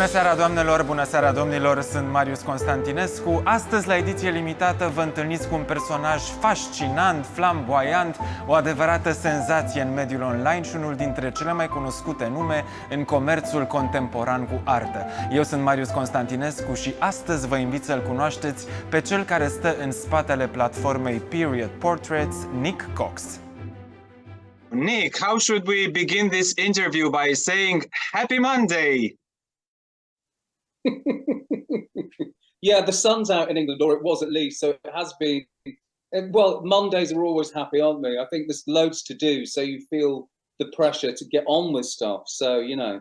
Bună seara, doamnelor, bună seara, domnilor, sunt Marius Constantinescu. Astăzi, la Ediție limitată, vă întâlniți cu un personaj fascinant, flamboiant, o adevărată senzație în mediul online și unul dintre cele mai cunoscute nume în comerțul contemporan cu artă. Eu sunt Marius Constantinescu și astăzi vă invit să-l cunoașteți pe cel care stă în spatele platformei Period Portraits, Nick Cox. Nick, how should we begin this interview by saying Happy Monday? Yeah, the sun's out in England, or it was at least, so it has been. Well, Mondays are always happy, aren't they? I think there's loads to do, so you feel the pressure to get on with stuff. So, you know.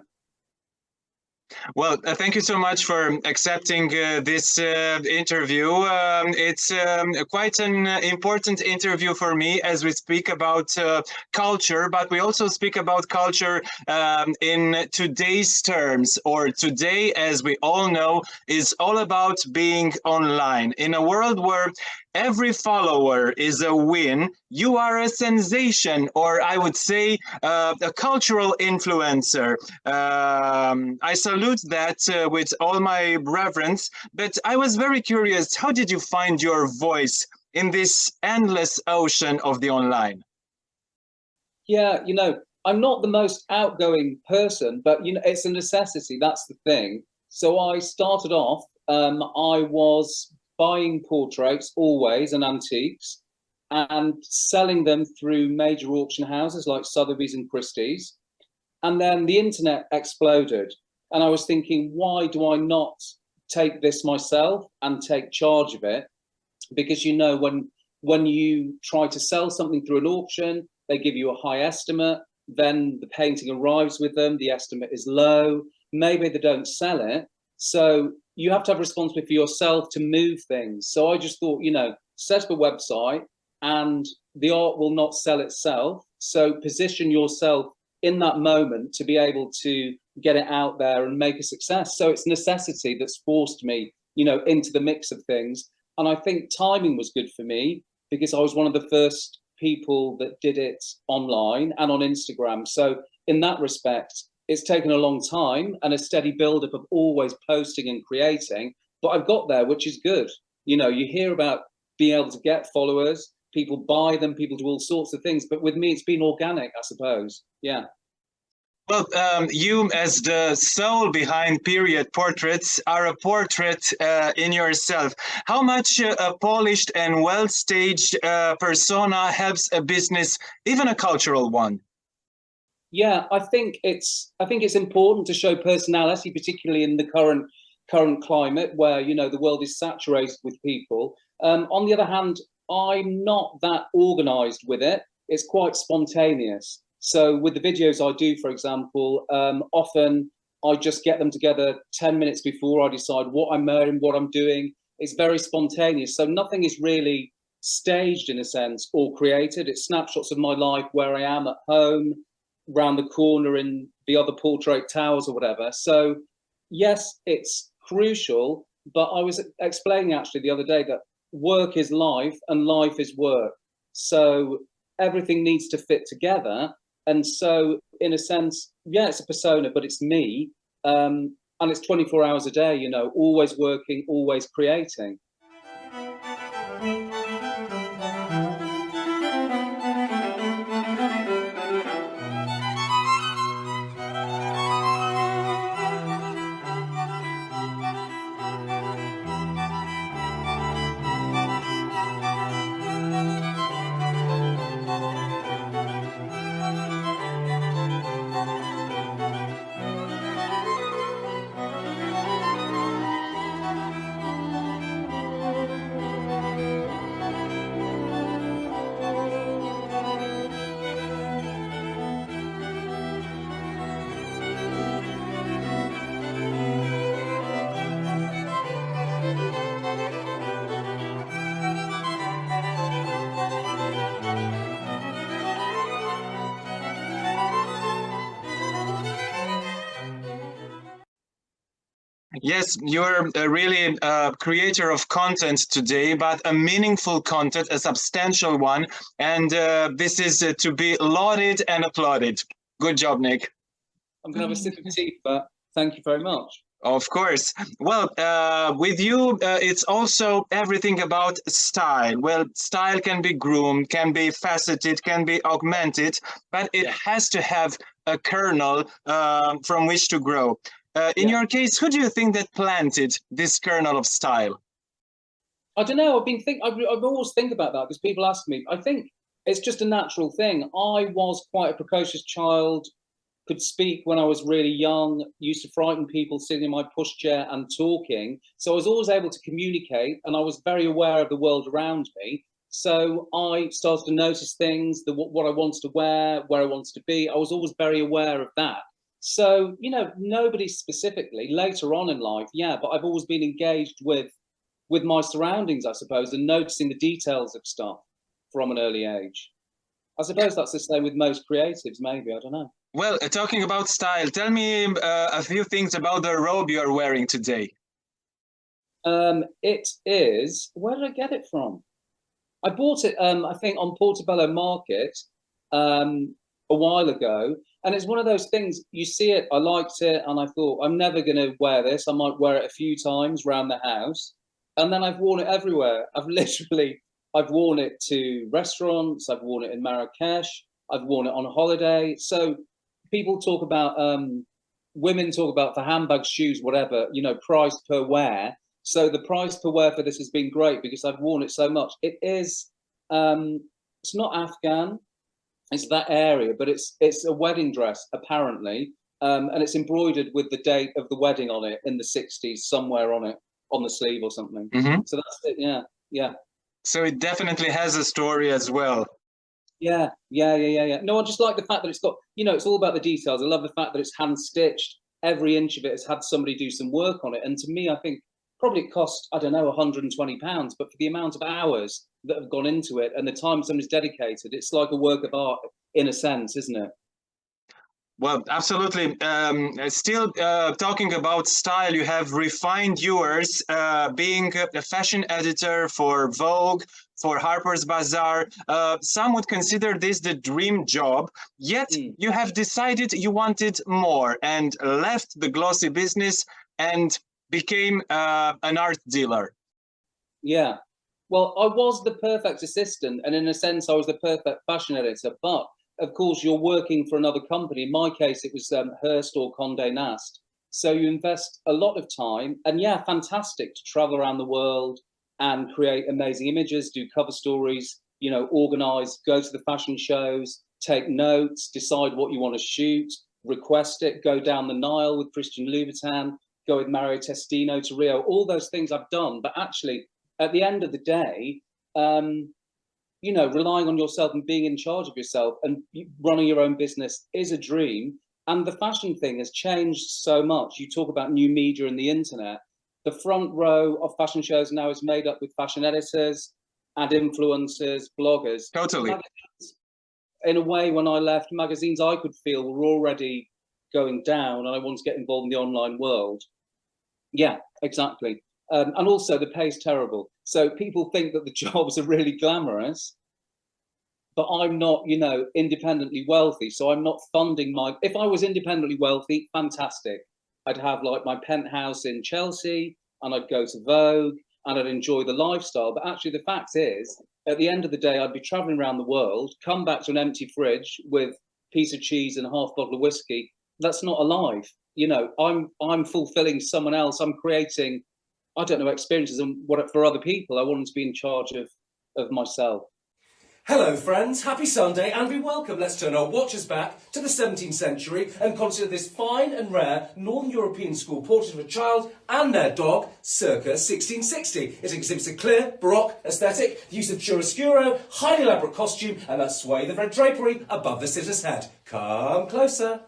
Well, thank you so much for accepting this interview. It's quite an important interview for me as we speak about culture, but we also speak about culture in today's terms, or today, as we all know, is all about being online. In a world where every follower is a win, you are a sensation, or I would say a cultural influencer. I salute that with all my reverence, but I was very curious, how did you find your voice in this endless ocean of the online? Yeah, you know, I'm not the most outgoing person, but, you know, it's a necessity, that's the thing. So I started off, I was buying portraits always and antiques and selling them through major auction houses like Sotheby's and Christie's. And then the internet exploded. And I was thinking, why do I not take this myself and take charge of it? Because, you know, when you try to sell something through an auction, they give you a high estimate, then the painting arrives with them, the estimate is low, maybe they don't sell it. So you have to have responsibility for yourself to move things. So I just thought, you know, set up a website and the art will not sell itself. So position yourself in that moment to be able to get it out there and make a success. So it's necessity that's forced me, you know, into the mix of things. And I think timing was good for me because I was one of the first people that did it online and on Instagram. So in that respect, it's taken a long time and a steady build-up of always posting and creating, but I've got there, which is good. You know, you hear about being able to get followers, people buy them, people do all sorts of things, but with me, it's been organic, I suppose. Yeah. Well, you as the soul behind Period Portraits are a portrait in yourself. How much a polished and well-staged persona helps a business, even a cultural one? Yeah, I think it's important to show personality, particularly in the current climate where, you know, the world is saturated with people. On the other hand, I'm not that organized with it. It's quite spontaneous. So with the videos I do, for example, often I just get them together 10 minutes before I decide what I'm wearing, what I'm doing. It's very spontaneous. So nothing is really staged in a sense or created. It's snapshots of my life where I am at home, round the corner in the other portrait towers or whatever. So yes, it's crucial, but I was explaining actually the other day that work is life and life is work. So everything needs to fit together. And so in a sense, yeah, it's a persona, but it's me. And it's 24 hours a day, you know, always working, always creating. Yes, you're really a creator of content today, but a meaningful content, a substantial one. And this is to be lauded and applauded. Good job, Nick. I'm going to have a sip of tea, but thank you very much. Of course. Well, with you, it's also everything about style. Well, style can be groomed, can be faceted, can be augmented, but it has to have a kernel from which to grow. In your case, who do you think that planted this kernel of style? I don't know. I've always think about that because people ask me. I think it's just a natural thing. I was quite a precocious child. Could speak when I was really young, used to frighten people sitting in my pushchair and talking. So I was always able to communicate and I was very aware of the world around me. So I started to notice things, what I wanted to wear, where I wanted to be. I was always very aware of that. So, you know, nobody specifically later on in life, but I've always been engaged with my surroundings, I suppose, and noticing the details of stuff from an early age. I suppose that's the same with most creatives, maybe, I don't know. Well, talking about style, tell me a few things about the robe you're wearing today. It is, where did I get it from? I bought it, I think, on Portobello Market a while ago. And it's one of those things, you see it, I liked it, and I thought, I'm never going to wear this. I might wear it a few times around the house. And then I've worn it everywhere. I've worn it to restaurants. I've worn it in Marrakesh. I've worn it on a holiday. So people talk about, women talk about for handbags, shoes, whatever, you know, price per wear. So the price per wear for this has been great because I've worn it so much. It is, it's not Afghan, it's that area, but it's a wedding dress, apparently. And it's embroidered with the date of the wedding on it in the 60s, somewhere on it, on the sleeve or something. Mm-hmm. So that's it, yeah. So it definitely has a story as well. Yeah. No, I just like the fact that it's got, you know, it's all about the details. I love the fact that it's hand stitched. Every inch of it has had somebody do some work on it. And to me, I think probably it cost, I don't know, £120, but for the amount of hours that have gone into it and the time somebody's dedicated, it's like a work of art in a sense, isn't it? Well, absolutely. Still talking about style, you have refined yours, being a fashion editor for Vogue, for Harper's Bazaar. Some would consider this the dream job, yet you have decided you wanted more and left the glossy business and became an art dealer. Yeah. Well, I was the perfect assistant, and in a sense, I was the perfect fashion editor, but of course, you're working for another company. In my case, it was Hearst or Condé Nast. So you invest a lot of time, and fantastic to travel around the world and create amazing images, do cover stories, you know, organize, go to the fashion shows, take notes, decide what you want to shoot, request it, go down the Nile with Christian Louboutin, go with Mario Testino to Rio. All those things I've done, but actually, at the end of the day, you know, relying on yourself and being in charge of yourself and running your own business is a dream. And the fashion thing has changed so much. You talk about new media and the internet. The front row of fashion shows now is made up with fashion editors and influencers, bloggers. Totally. In a way, when I left, magazines I could feel were already going down and I wanted to get involved in the online world. Yeah, exactly. And also the pay's terrible. So people think that the jobs are really glamorous, but I'm not, you know, independently wealthy. So I'm not funding if I was independently wealthy, fantastic. I'd have like my penthouse in Chelsea and I'd go to Vogue and I'd enjoy the lifestyle. But actually the fact is, at the end of the day, I'd be traveling around the world, come back to an empty fridge with a piece of cheese and a half bottle of whiskey. That's not a life. You know, I'm fulfilling someone else. I'm creating, I don't know, experiences and what for other people. I want to be in charge of myself. Hello friends, happy Sunday and be welcome. Let's turn our watches back to the 17th century and consider this fine and rare Northern European school portrait of a child and their dog circa 1660. It exhibits a clear Baroque aesthetic, the use of chiaroscuro, highly elaborate costume and that swathe of red drapery above the sitter's head. Come closer.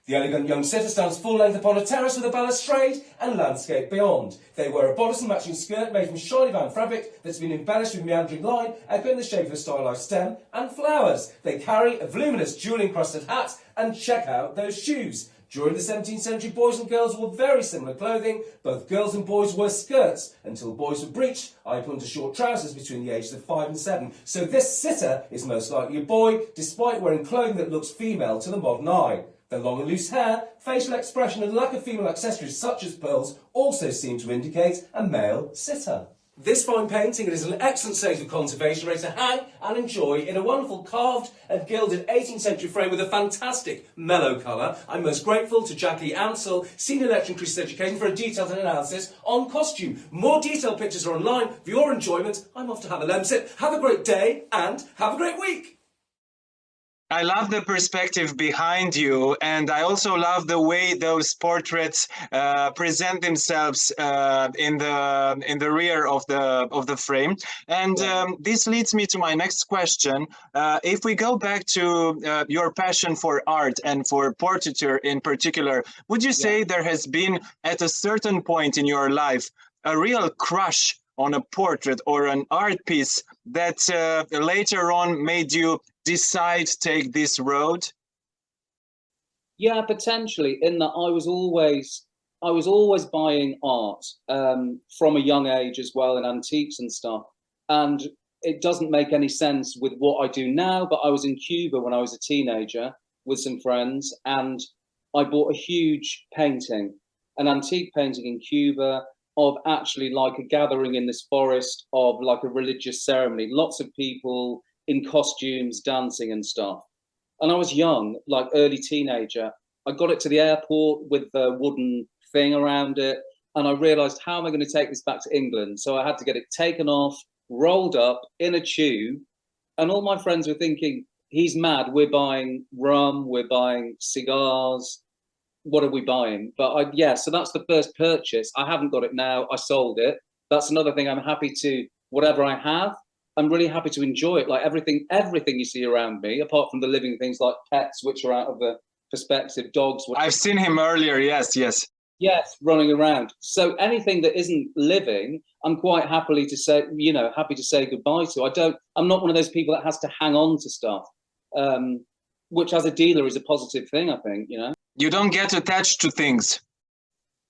The elegant young sitter stands full length upon a terrace with a balustrade and landscape beyond. They wear a bodice and matching skirt made from shiny bound fabric that's been embellished with meandering line, echoing the shape of a stylized stem and flowers. They carry a voluminous jewel-encrusted hat and check out those shoes. During the 17th century, boys and girls wore very similar clothing. Both girls and boys wore skirts until boys were breeched, i.e. put into short trousers between the ages of 5 and 7. So this sitter is most likely a boy, despite wearing clothing that looks female to the modern eye. Their long and loose hair, facial expression and lack of female accessories such as pearls also seem to indicate a male sitter. This fine painting is an excellent state of conservation, ready to hang and enjoy in a wonderful carved and gilded 18th century frame with a fantastic mellow colour. I'm most grateful to Jackie Ansell, Senior Lecturer in Christian Education, for a detailed analysis on costume. More detailed pictures are online for your enjoyment. I'm off to have a lemsip. Have a great day and have a great week. I love the perspective behind you, and I also love the way those portraits present themselves in the rear of the frame. And this leads me to my next question. If we go back to your passion for art and for portraiture in particular, would you say there has been at a certain point in your life a real crush on a portrait or an art piece that later on made you decide to take this road? Yeah, potentially, in that I was always buying art from a young age as well, and antiques and stuff. And it doesn't make any sense with what I do now, but I was in Cuba when I was a teenager with some friends, and I bought a huge painting, an antique painting in Cuba of actually like a gathering in this forest of like a religious ceremony, lots of people in costumes, dancing and stuff. And I was young, like early teenager. I got it to the airport with the wooden thing around it, and I realized, how am I going to take this back to England? So I had to get it taken off, rolled up in a tube, and all my friends were thinking, he's mad, we're buying rum, we're buying cigars, what are we buying? But so that's the first purchase. I haven't got it now, I sold it. That's another thing. I'm happy to, whatever I have, I'm really happy to enjoy it. Like everything you see around me, apart from the living things like pets, which are out of the perspective, dogs. I've seen him earlier, yes. Yes, running around. So anything that isn't living, I'm quite happy to say goodbye to. I'm not one of those people that has to hang on to stuff, which as a dealer is a positive thing, I think, You don't get attached to things.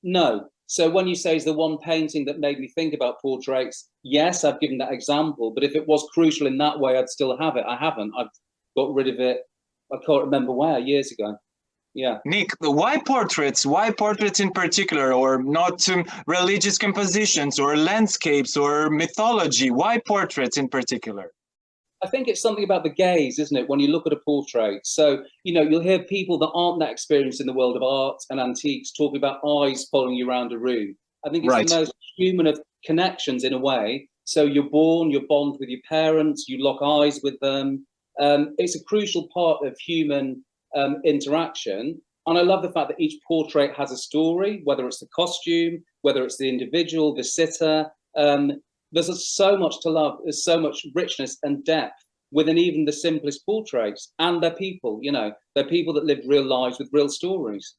No. So when you say is the one painting that made me think about portraits, yes, I've given that example. But if it was crucial in that way, I'd still have it. I haven't. I've got rid of it. I can't remember where, years ago. Yeah. Nick, why portraits? Why portraits in particular, or not religious compositions or landscapes or mythology? Why portraits in particular? I think it's something about the gaze, isn't it? When you look at a portrait. So, you'll hear people that aren't that experienced in the world of art and antiques talking about eyes following you around a room. I think it's the most human of connections in a way. So you're born, you bond with your parents, you lock eyes with them. It's a crucial part of human interaction. And I love the fact that each portrait has a story, whether it's the costume, whether it's the individual, the sitter. There's so much to love. There's so much richness and depth within even the simplest portraits. And they're people, they're people that live real lives with real stories.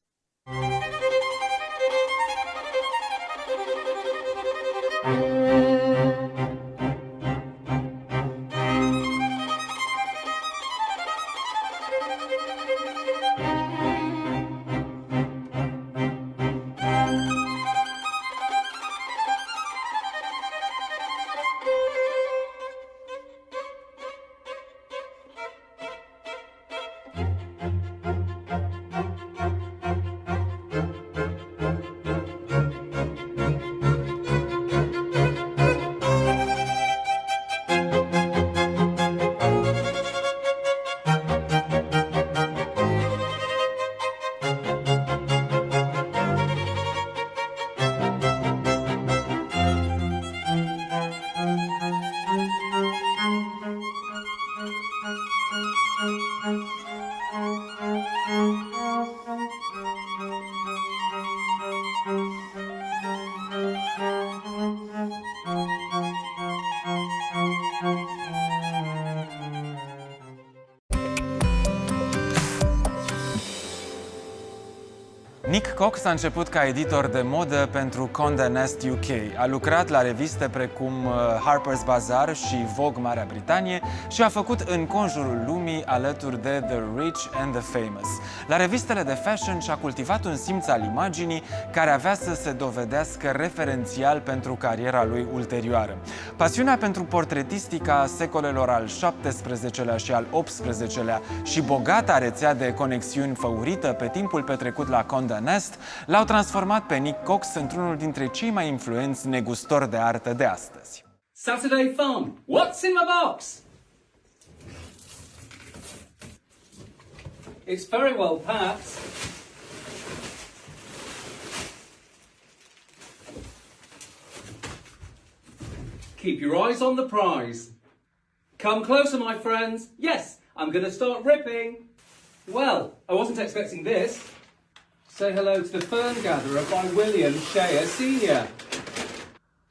Cox a început ca editor de modă pentru Condé Nast UK. A lucrat la reviste precum Harper's Bazaar și Vogue Marea Britanie și a făcut înconjurul lumii alături de The Rich and the Famous. La revistele de fashion și-a cultivat un simț al imaginii care avea să se dovedească referențial pentru cariera lui ulterioară. Pasiunea pentru portretistica secolelor al XVII-lea și al XVIII-lea și bogata rețea de conexiuni făurită pe timpul petrecut la Condé Nast l-au transformat pe Nick Cox într-unul dintre cei mai influenți negustori de artă de astăzi. Saturday fun. What's in my box? It's very well packed. Keep your eyes on the prize. Come closer, my friends. Yes, I'm going to start ripping. Well, I wasn't expecting this. Say hello to the Fern Gatherer by William Shea Sr.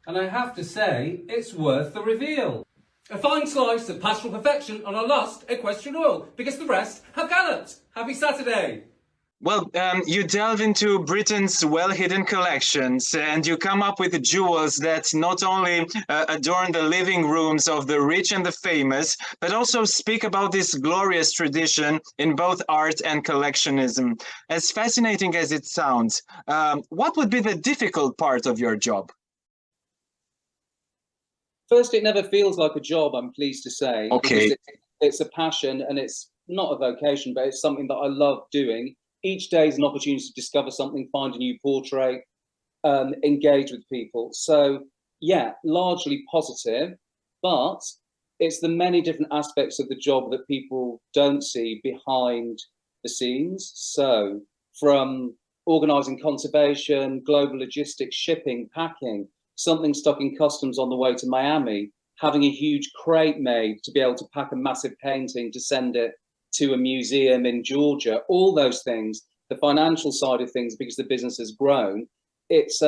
And I have to say, it's worth the reveal. A fine slice of pastoral perfection on a lost equestrian oil, because the rest have galloped. Happy Saturday! Well, you delve into Britain's well-hidden collections and you come up with jewels that not only adorn the living rooms of the rich and the famous, but also speak about this glorious tradition in both art and collectionism. As fascinating as it sounds, what would be the difficult part of your job? First, it never feels like a job, I'm pleased to say. Okay. It's a passion and it's not a vocation, but it's something that I love doing. Each day is an opportunity to discover something, find a new portrait, engage with people. So, yeah, largely positive, but it's the many different aspects of the job that people don't see behind the scenes. So, from organising conservation, global logistics, shipping, packing, something stuck in customs on the way to Miami, having a huge crate made to be able to pack a massive painting to send it to a museum in Georgia, all those things, the financial side of things, because the business has grown. It's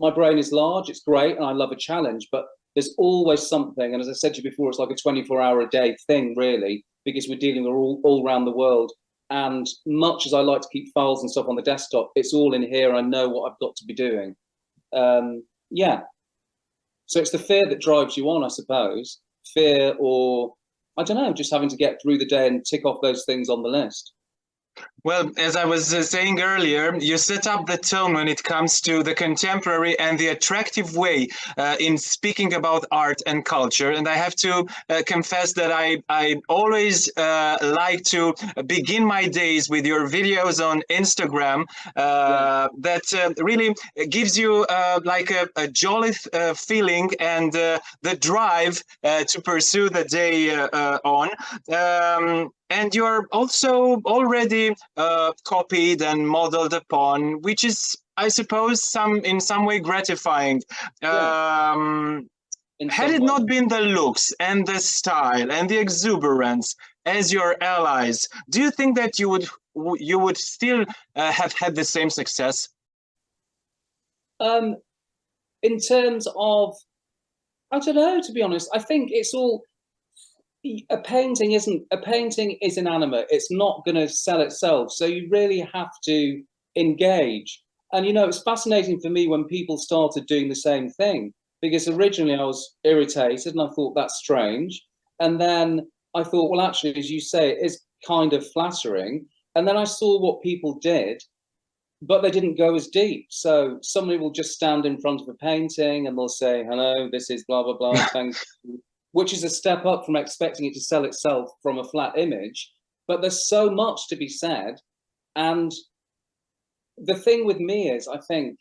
my brain is large, it's great, and I love a challenge, but there's always something. And as I said to you before, it's like a 24-hour-a-day thing, really, because we're dealing with all around the world. And much as I like to keep files and stuff on the desktop, it's all in here. I know what I've got to be doing. Yeah. So it's the fear that drives you on, I suppose. Fear, or I don't know, just having to get through the day and tick off those things on the list. Well, as I was saying earlier, you set up the tone when it comes to the contemporary and the attractive way in speaking about art and culture. And I have to confess that I always like to begin my days with your videos on Instagram that really gives you like a jolly feeling and the drive to pursue the day on. And you're also already copied and modeled upon, which is, I suppose, in some way gratifying. Had it not been the looks and the style and the exuberance as your allies, do you think that you would still have had the same success? In terms of, I don't know, to be honest. I think it's all. A painting is inanimate. It's not going to sell itself. So you really have to engage. And, you know, it's fascinating for me when people started doing the same thing, because originally I was irritated and I thought that's strange. And then I thought, well, actually, as you say, it is kind of flattering. And then I saw what people did, but they didn't go as deep. So somebody will just stand in front of a painting and they'll say, hello, this is blah, blah, blah, thank you. Which is a step up from expecting it to sell itself from a flat image. But there's so much to be said. And the thing with me is, I think,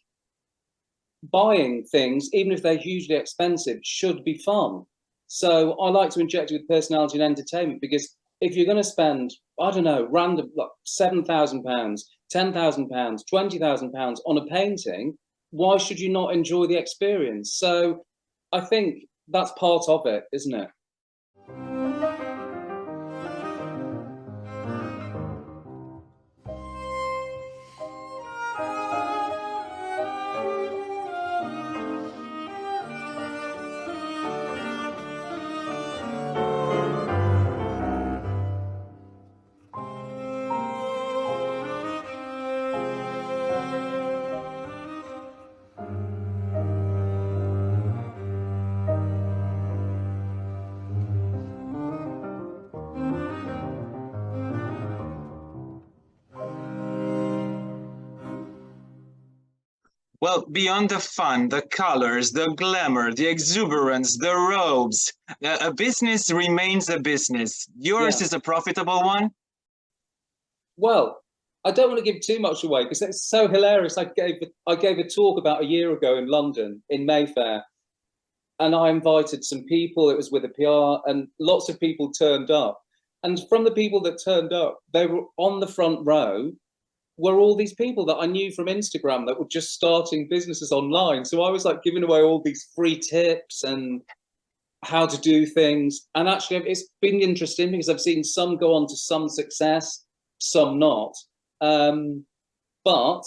buying things, even if they're hugely expensive, should be fun. So I like to inject it with personality and entertainment, because if you're going to spend, I don't know, random, like £7,000, £10,000, £20,000 on a painting, why should you not enjoy the experience? So I think that's part of it, isn't it? Well, beyond the fun, the colors, the glamour, the exuberance, the robes, a business remains a business. Yours is a profitable one? Well, I don't want to give too much away because it's so hilarious. I gave a talk about a year ago in London, in Mayfair, and I invited some people. It was with a PR, and lots of people turned up. And from the people that turned up, they were on the front row, were all these people that I knew from Instagram that were just starting businesses online. So I was like giving away all these free tips and how to do things. And actually, it's been interesting because I've seen some go on to some success, some not. But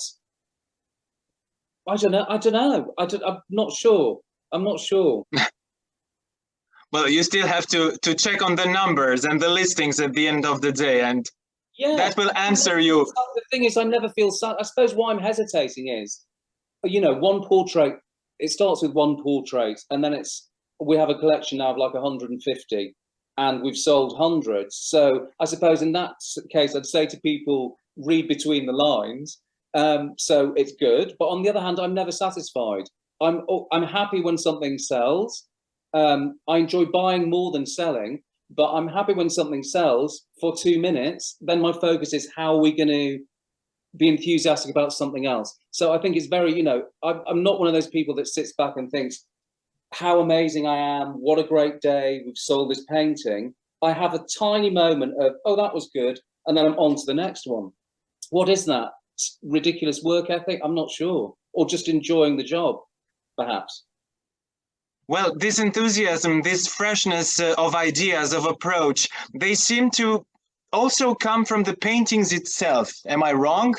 I don't know. I'm not sure. Well, you still have to check on the numbers and the listings at the end of the day, and that will answer you. The thing is, I never feel sad. I suppose why I'm hesitating is, one portrait. It starts with one portrait, and then we have a collection now of like 150, and we've sold hundreds. So I suppose in that case, I'd say to people, read between the lines. So it's good, but on the other hand, I'm never satisfied. I'm happy when something sells. I enjoy buying more than selling, but I'm happy when something sells for 2 minutes. Then my focus is how are we going to be enthusiastic about something else. So I think it's very, I'm not one of those people that sits back and thinks how amazing I am. What a great day. We've sold this painting. I have a tiny moment of, oh, that was good. And then I'm on to the next one. What is that? Ridiculous work ethic? I'm not sure. Or just enjoying the job, perhaps. Well, this enthusiasm, this freshness of ideas, of approach, they seem to also come from the paintings itself. Am I wrong?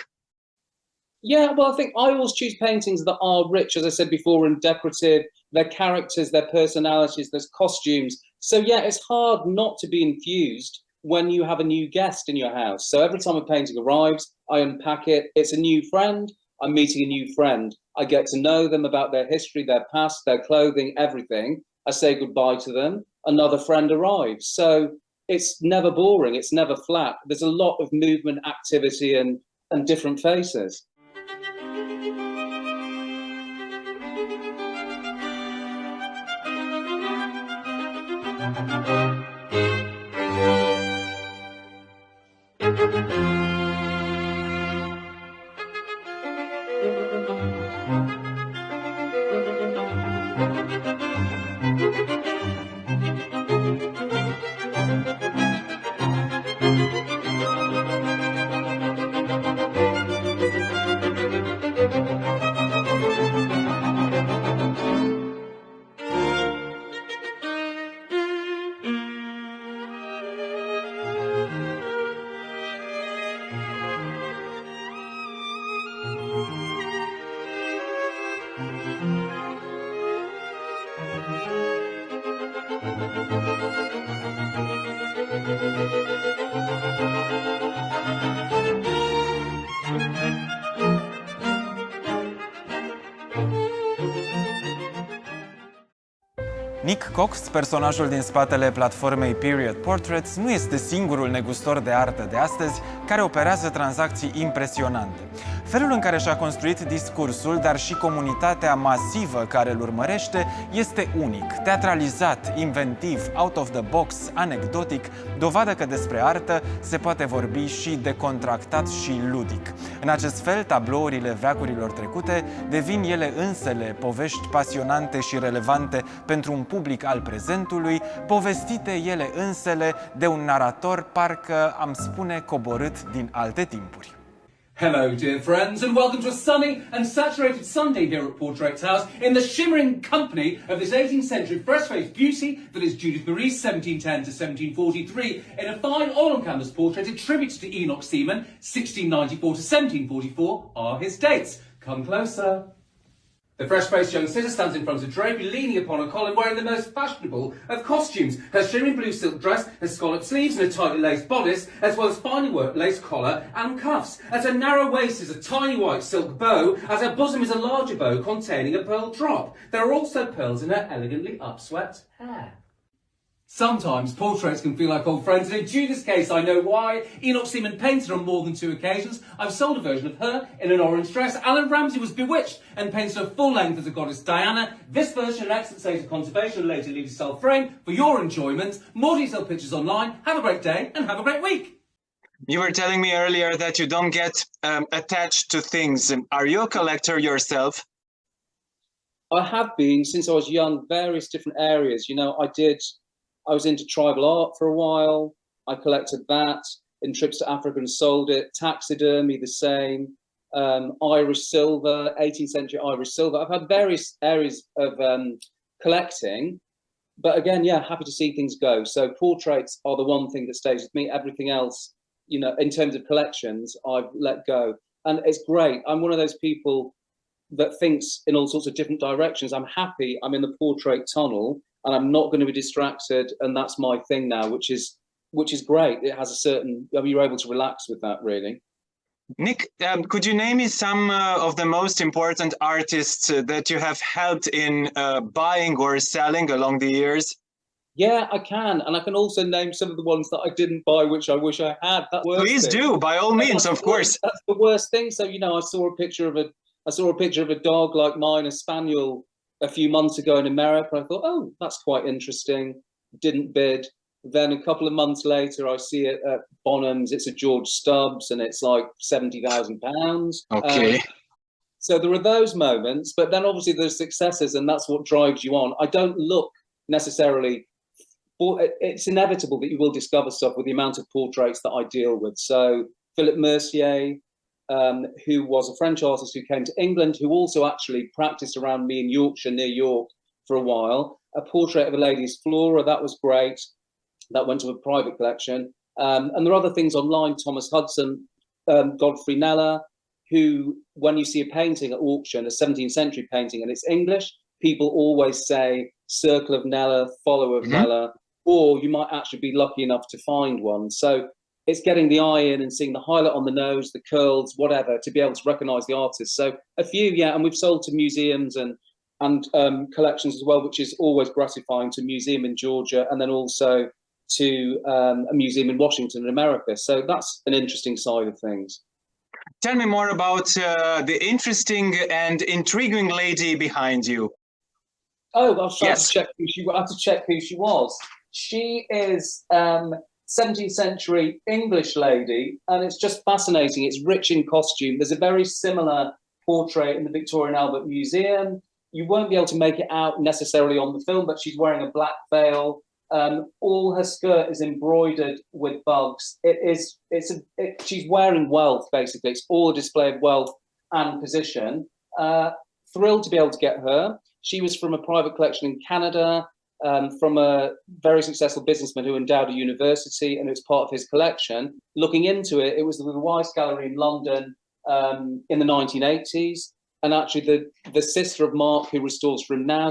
Yeah, well, I think I always choose paintings that are rich, as I said before, and decorative. Their characters, their personalities, there's costumes. So yeah, it's hard not to be infused when you have a new guest in your house. So every time a painting arrives, I unpack it. It's a new friend. I'm meeting a new friend. I get to know them about their history, their past, their clothing, everything. I say goodbye to them. Another friend arrives. So it's never boring. It's never flat. There's a lot of movement, activity, and different faces. Nick Cox, personajul din spatele platformei Period Portraits, nu este singurul negustor de artă de astăzi care operează tranzacții impresionante. Felul în care și-a construit discursul, dar și comunitatea masivă care îl urmărește, este unic, teatralizat, inventiv, out of the box, anecdotic, dovadă că despre artă se poate vorbi și decontractat și ludic. În acest fel, tablourile veacurilor trecute devin ele însele povești pasionante și relevante pentru un public al prezentului, povestite ele însele de un narator parcă am spune coborât din alte timpuri. Hello, dear friends, and welcome to a sunny and saturated Sunday here at Portrait House in the shimmering company of this 18th century fresh-faced beauty that is Judith Marie's 1710 to 1743 in a fine oil-on-canvas portrait attributed to Enoch Seaman, 1694 to 1744 are his dates. Come closer. The fresh-faced young sitter stands in front of drapery, leaning upon a column, wearing the most fashionable of costumes. Her shimmering blue silk dress has scalloped sleeves and a tightly laced bodice, as well as finely worked lace collar and cuffs. At her narrow waist is a tiny white silk bow, at her bosom is a larger bow containing a pearl drop. There are also pearls in her elegantly upswept hair. Sometimes portraits can feel like old friends, and in Judith's case, I know why. Enoch Seaman painted her on more than 2 occasions. I've sold a version of her in an orange dress. Alan Ramsey was bewitched and painted her full length as a goddess Diana. This version, an excellent state of conservation, and later leaves itself framed for your enjoyment. More detailed pictures online. Have a great day and have a great week. You were telling me earlier that you don't get attached to things. Are you a collector yourself? I have been since I was young, various different areas. You know, I was into tribal art for a while. I collected that in trips to Africa and sold it. Taxidermy, the same. Irish silver, 18th century Irish silver. I've had various areas of collecting, but again, yeah, happy to see things go. So portraits are the one thing that stays with me. Everything else, you know, in terms of collections, I've let go. And it's great. I'm one of those people that thinks in all sorts of different directions. I'm happy I'm in the portrait tunnel and I'm not going to be distracted. And that's my thing now, which is great. It has a certain, you're able to relax with that, really. Nick, could you name me some of the most important artists that you have helped in buying or selling along the years? Yeah, I can. And I can also name some of the ones that I didn't buy, which I wish I had. Please do, by all means, of course. That's the worst thing. So, you know, I saw a picture of a dog like mine, a spaniel, a few months ago in America. I thought, oh, that's quite interesting. Didn't bid. Then a couple of months later, I see it at Bonham's. It's a George Stubbs, and it's like £70,000. Okay. So there are those moments, but then obviously there's successes, and that's what drives you on. I don't look necessarily. It's inevitable that you will discover stuff with the amount of portraits that I deal with. So Philip Mercier, who was a French artist who came to England, who also actually practiced around me in Yorkshire, near York, for a while. A portrait of a lady's Flora, that was great. That went to a private collection. And there are other things online. Thomas Hudson, Godfrey Kneller, who, when you see a painting at auction, a 17th century painting, and it's English, people always say circle of Kneller, follow of Kneller, or you might actually be lucky enough to find one. So it's getting the eye in and seeing the highlight on the nose, the curls, whatever, to be able to recognize the artist. So a few, yeah, and we've sold to museums and collections as well, which is always gratifying, to a museum in Georgia and then also to a museum in Washington in America. So that's an interesting side of things. Tell me more about the interesting and intriguing lady behind you. Oh, I have to check who she was. She is 17th century English lady, and it's just fascinating. It's rich in costume. There's a very similar portrait in the Victoria and Albert Museum. You won't be able to make it out necessarily on the film, but she's wearing a black veil. All her skirt is embroidered with bugs. She's wearing wealth, basically. It's all a display of wealth and position. Thrilled to be able to get her. She was from a private collection in Canada, from a very successful businessman who endowed a university, and it was part of his collection. Looking into it, it was the Weiss Gallery in London in the 1980s. And actually the sister of Mark, who restores for him now,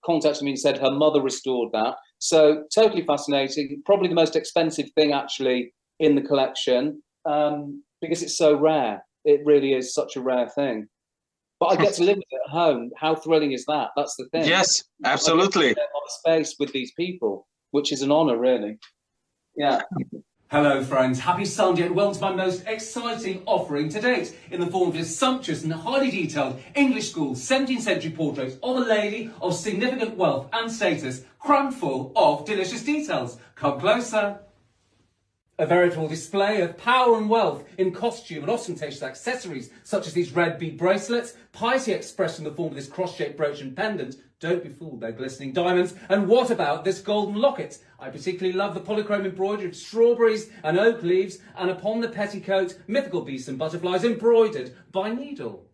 contacted me and said her mother restored that. So totally fascinating. Probably the most expensive thing actually in the collection, because it's so rare. It really is such a rare thing. But I get to live with it at home. How thrilling is that? That's the thing. Yes, absolutely. I get to share my space with these people, which is an honor, really. Yeah. Hello friends, happy Sunday and welcome to my most exciting offering to date in the form of this sumptuous and highly detailed English school 17th century portrait of a lady of significant wealth and status, crammed full of delicious details. Come closer. A veritable display of power and wealth in costume and ostentatious accessories such as these red bead bracelets, piety expressed in the form of this cross-shaped brooch and pendant. Don't be fooled, they're glistening diamonds. And what about this golden locket? I particularly love the polychrome embroidery of strawberries and oak leaves, and upon the petticoat, mythical beasts and butterflies embroidered by needle.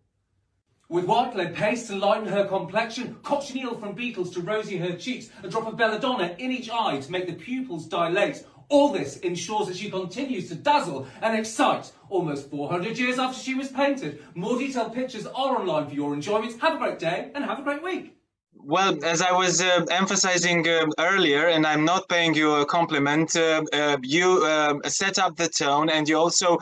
With white lead paste to lighten her complexion, cochineal from beetles to rosy her cheeks, a drop of belladonna in each eye to make the pupils dilate. All this ensures that she continues to dazzle and excite almost 400 years after she was painted. More detailed pictures are online for your enjoyment. Have a great day and have a great week. Well, as I was emphasizing earlier, and I'm not paying you a compliment, you set up the tone, and you also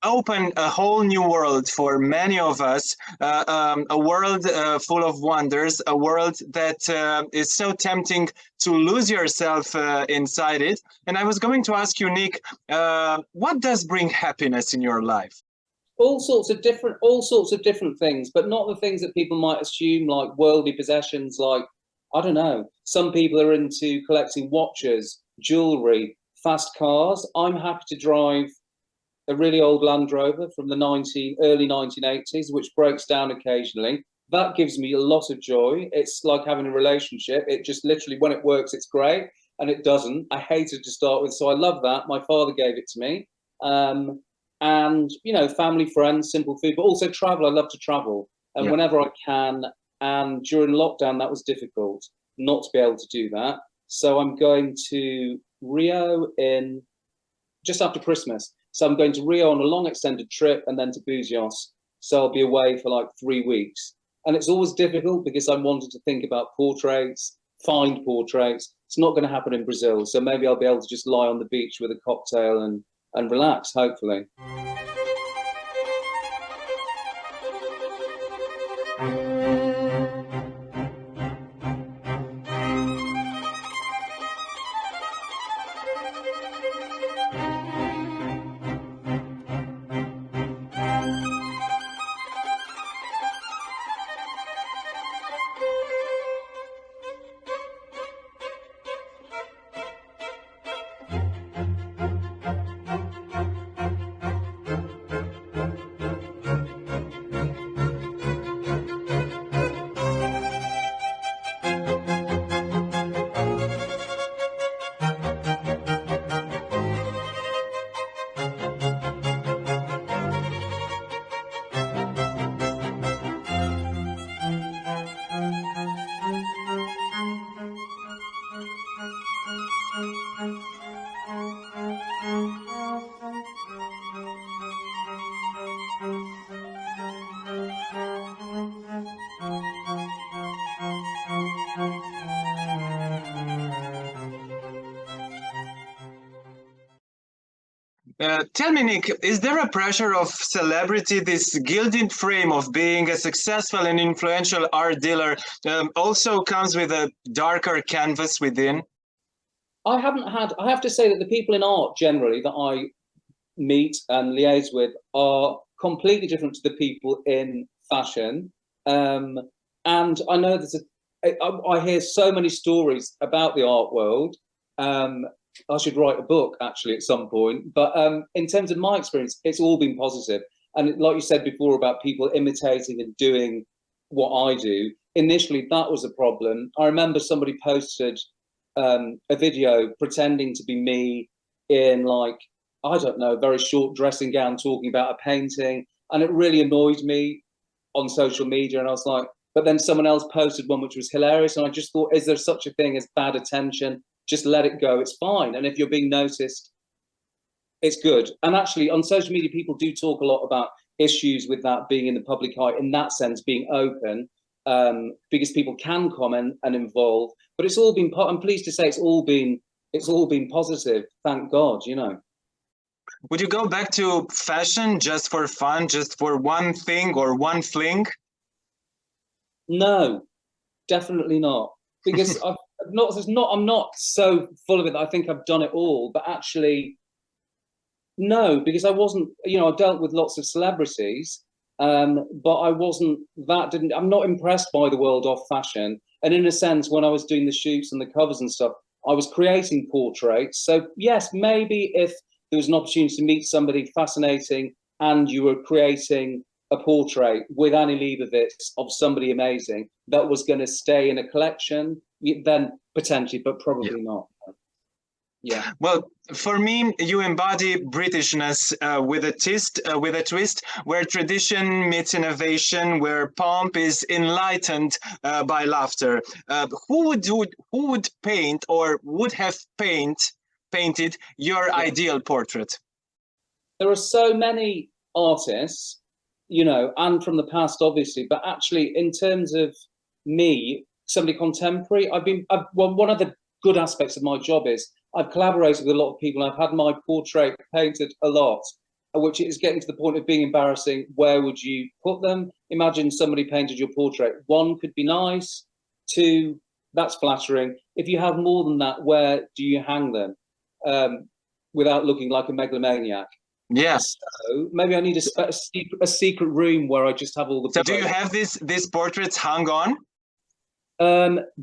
open a whole new world for many of us, a world full of wonders, a world that is so tempting to lose yourself inside it. And I was going to ask you, Nick, what does bring happiness in your life? All sorts of different things, but not the things that people might assume, like worldly possessions. Like, I don't know, some people are into collecting watches, jewelry, fast cars. I'm happy to drive a really old Land Rover from the early 1980s, which breaks down occasionally. That gives me a lot of joy. It's like having a relationship. It just literally, when it works, it's great, and it doesn't, I hate it to start with. So I love that. My father gave it to me. And, you know, family, friends, simple food, but also travel. I love to travel, and whenever I can. And during lockdown, that was difficult not to be able to do that. So I'm going to Rio in just after Christmas. So I'm going to Rio on a long extended trip, and then to Buzios. So I'll be away for like 3 weeks. And it's always difficult because I wanted to think about portraits, find portraits. It's not going to happen in Brazil. So maybe I'll be able to just lie on the beach with a cocktail and relax, hopefully. Tell me, Nick, is there a pressure of celebrity, this gilded frame of being a successful and influential art dealer, also comes with a darker canvas within? I have to say that the people in art generally that I meet and liaise with are completely different to the people in fashion. And I know I hear so many stories about the art world. I should write a book actually at some point, but in terms of my experience, it's all been positive. And like you said before about people imitating and doing what I do, initially that was a problem. I remember somebody posted a video pretending to be me in, like, I don't know, a very short dressing gown talking about a painting, and it really annoyed me on social media. And I was like, but then someone else posted one which was hilarious, and I just thought, is there such a thing as bad attention? Just let it go, it's fine. And if you're being noticed, it's good. And actually on social media, people do talk a lot about issues with that being in the public eye, in that sense, being open, because people can comment and involve, but it's all been, I'm pleased to say it's all been positive, thank God, you know. Would you go back to fashion just for fun, just for one thing or one fling? No, definitely not, because I'm not so full of it that I think I've done it all, but actually, no, because I wasn't, you know, I dealt with lots of celebrities, but I wasn't, I'm not impressed by the world of fashion. And in a sense, when I was doing the shoots and the covers and stuff, I was creating portraits. So yes, maybe if there was an opportunity to meet somebody fascinating and you were creating a portrait with Annie Leibovitz of somebody amazing that was going to stay in a collection, then potentially, but probably not. Yeah. Well, for me, you embody Britishness with a twist, where tradition meets innovation, where pomp is enlightened by laughter. Who would paint or would have painted your ideal portrait? There are so many artists, you know, and from the past, obviously, but actually, in terms of me, somebody contemporary, well, one of the good aspects of my job is I've collaborated with a lot of people. I've had my portrait painted a lot. which is getting to the point of being embarrassing. Where would you put them? Imagine somebody painted your portrait. One could be nice. Two, that's flattering. If you have more than that, where do you hang them without looking like a megalomaniac? Yes. So maybe I need a secret room where I just have all the. So do you have these portraits hung on?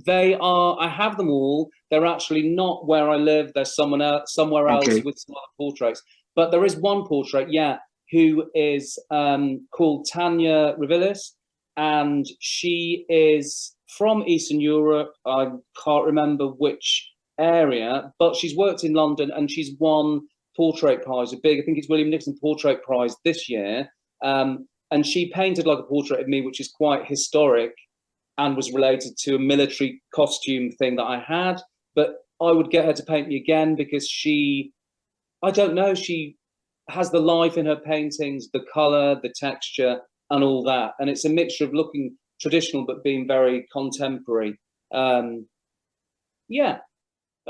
They are. I have them all. They're actually not where I live. They're somewhere else with some other portraits. But there is one portrait, who is called Tanya Revilis, and she is from Eastern Europe. I can't remember which area, but she's worked in London and she's won portrait prize, I think it's William Nixon Portrait Prize this year. And she painted like a portrait of me, which is quite historic and was related to a military costume thing that I had. But I would get her to paint me again because she has the life in her paintings, the color, the texture, and all that. And it's a mixture of looking traditional but being very contemporary. I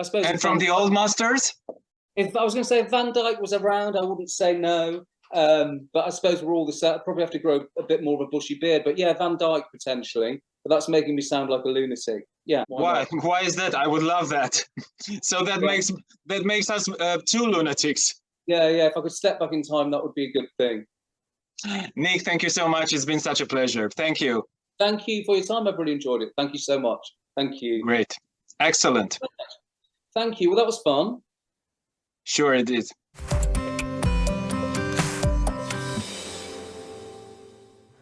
suppose. And from the old masters? If I was going to say if Van Dyke was around, I wouldn't say no. But I suppose we're all the same. I'd probably have to grow a bit more of a bushy beard. But yeah, Van Dyke potentially. But that's making me sound like a lunatic. Yeah. Why? Why is that? I would love that. So that makes us two lunatics. Yeah. If I could step back in time, that would be a good thing. Nick, thank you so much. It's been such a pleasure. Thank you. Thank you for your time. I've really enjoyed it. Thank you so much. Thank you. Great. Excellent. Thank you. Well, that was fun. Sure it is.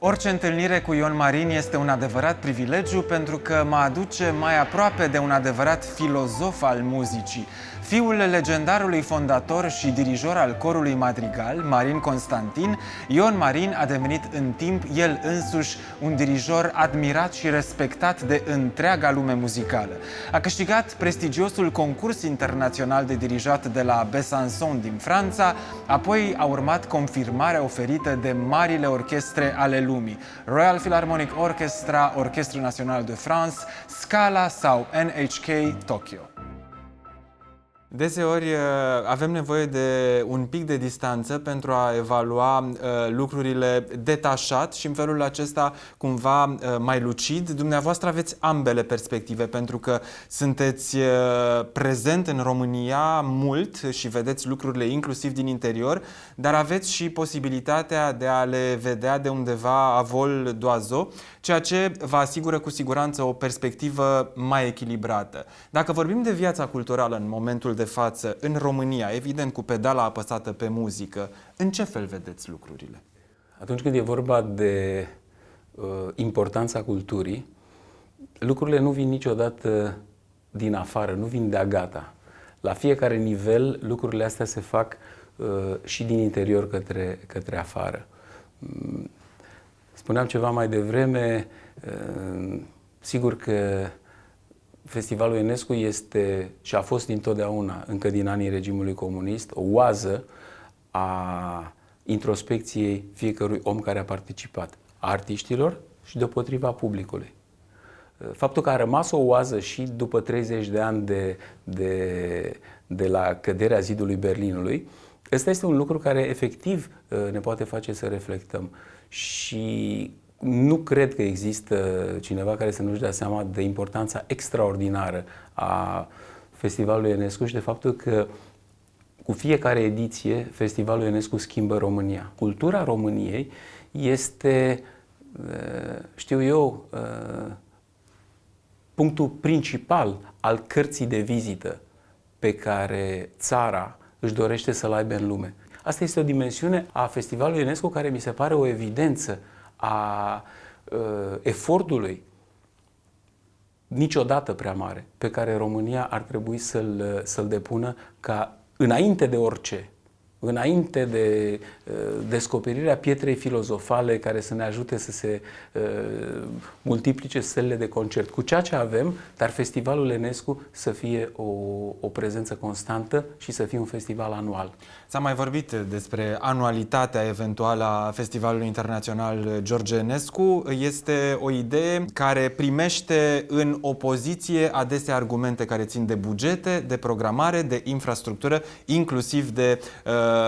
Orice întâlnire cu Ion Marin este un adevărat privilegiu pentru că mă aduce mai aproape de un adevărat filozof al muzicii. Fiul legendarului fondator și dirijor al corului madrigal, Marius Constantin, Ion Marin a devenit în timp el însuși un dirijor admirat și respectat de întreaga lume muzicală. A câștigat prestigiosul concurs internațional de dirijat de la Besançon din Franța, apoi a urmat confirmarea oferită de marile orchestre ale lumii, Royal Philharmonic Orchestra, Orchestrul Național de France, Scala sau NHK Tokyo. Deseori avem nevoie de un pic de distanță pentru a evalua lucrurile detașat și în felul acesta cumva mai lucid. Dumneavoastră aveți ambele perspective pentru că sunteți prezent în România mult și vedeți lucrurile inclusiv din interior, dar aveți și posibilitatea de a le vedea de undeva a vol d'oiseau, ceea ce vă asigură cu siguranță o perspectivă mai echilibrată. Dacă vorbim de viața culturală în momentul de față în România, evident cu pedala apăsată pe muzică, în ce fel vedeți lucrurile? Atunci când e vorba de importanța culturii, lucrurile nu vin niciodată din afară, nu vin de-a gata. La fiecare nivel lucrurile astea se fac și din interior către afară. Spuneam ceva mai devreme, sigur că Festivalul Ionescu este și a fost dintotdeauna, încă din anii regimului comunist, o oază a introspecției fiecărui om care a participat, a artiștilor și deopotriva publicului. Faptul că a rămas o oază și după 30 de ani de la căderea zidului Berlinului, ăsta este un lucru care efectiv ne poate face să reflectăm. Și nu cred că există cineva care să nu-și dea seama de importanța extraordinară a Festivalului Ionescu și de faptul că cu fiecare ediție Festivalul Ionescu schimbă România. Cultura României este, știu eu, punctul principal al cărții de vizită pe care țara își dorește să-l aibă în lume. Asta este o dimensiune a Festivalului Ionescu care mi se pare o evidență a efortului niciodată prea mare pe care România ar trebui să-l depună ca înainte de orice, înainte de descoperirea pietrei filozofale care să ne ajute să se multiplice sălile de concert cu ceea ce avem, dar Festivalul Ionescu să fie o prezență constantă și să fie un festival anual. S-a mai vorbit despre anualitatea eventuală a Festivalului Internațional George Enescu. Este o idee care primește în opoziție adesea argumente care țin de bugete, de programare, de infrastructură, inclusiv de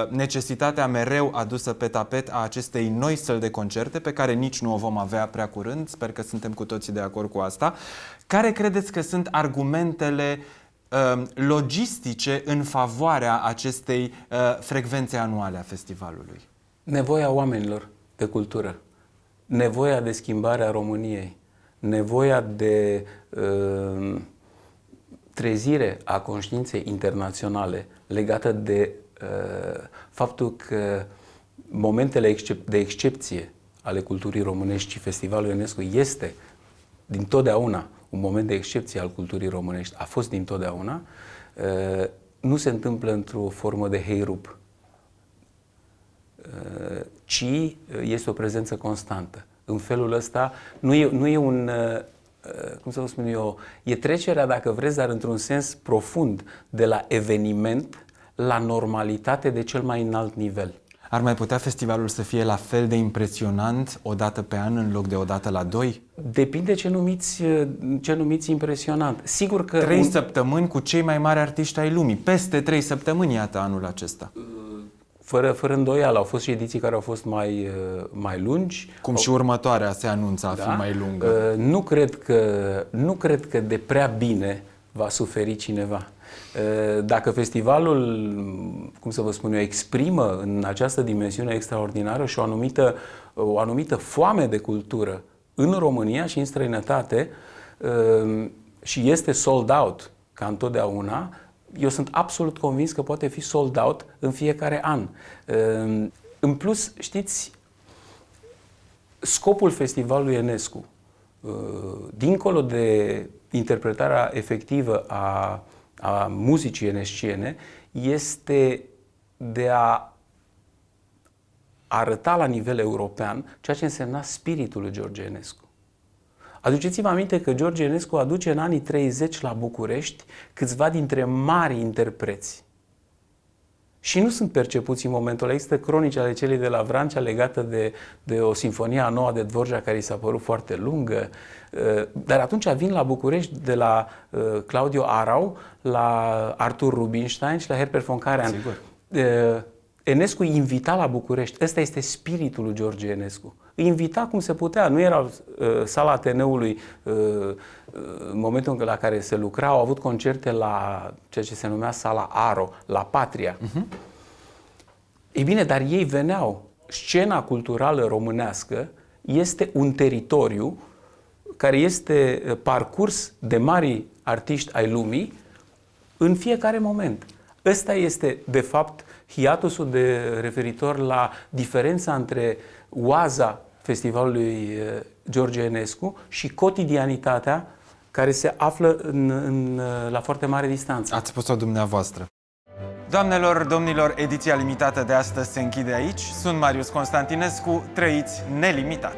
necesitatea mereu adusă pe tapet a acestei noi săli de concerte, pe care nici nu o vom avea prea curând, sper că suntem cu toții de acord cu asta. Care credeți că sunt argumentele logistice în favoarea acestei frecvențe anuale a festivalului? Nevoia oamenilor de cultură, nevoia de schimbare a României, nevoia de trezire a conștiinței internaționale legată de faptul că momentele de excepție ale culturii românești și Festivalul Ionescu este dintotdeauna un moment de excepție al culturii românești, a fost dintotdeauna, nu se întâmplă într-o formă de heirup, ci este o prezență constantă. În felul ăsta nu e un, cum să vă spun eu, e trecerea, dacă vreți, dar într-un sens profund, de la eveniment la normalitate de cel mai înalt nivel. Ar mai putea festivalul să fie la fel de impresionant o dată pe an în loc de o dată la 2? Depinde ce numiți impresionant. Sigur că 3 săptămâni cu cei mai mari artiști ai lumii. Peste 3 săptămâni, iată, anul acesta. Fără îndoială, au fost și ediții care au fost mai lungi. Cum și următoarea se anunță a fi mai lungă. Nu cred că de prea bine va suferi cineva. Dacă festivalul, cum să vă spun eu, exprimă în această dimensiune extraordinară și o anumită foame de cultură în România și în străinătate și este sold out, ca întotdeauna, eu sunt absolut convins că poate fi sold out în fiecare an. În plus, știți, scopul Festivalului Ionescu, dincolo de interpretarea efectivă a muzicii enesciene, este de a arăta la nivel european ceea ce însemna spiritul lui George Enescu. Aduceți-vă aminte că George Enescu aduce în anii 30 la București câțiva dintre mari interpreți. Și nu sunt percepuți în momentul ăla. Există cronici ale celei de la Vrancea legată de o sinfonie a noua de Dvorak care i s-a părut foarte lungă. Dar atunci vin la București de la Claudio Arau, la Artur Rubinstein și la Herbert von Karajan. Enescu îi invita la București. Ăsta este spiritul lui George Enescu. Îi invita cum se putea. Nu era sala Ateneului în momentul la care se lucra. Au avut concerte la ceea ce se numea sala Aro, la Patria. Ei bine, dar ei veneau. Scena culturală românească este un teritoriu care este parcurs de mari artiști ai lumii în fiecare moment. Ăsta este, de fapt, hiatusul referitor la diferența între oaza festivalului George Enescu și cotidianitatea care se află la foarte mare distanță. Ați spus-o dumneavoastră. Doamnelor, domnilor, ediția limitată de astăzi se închide aici. Sunt Marius Constantinescu, trăiți nelimitat!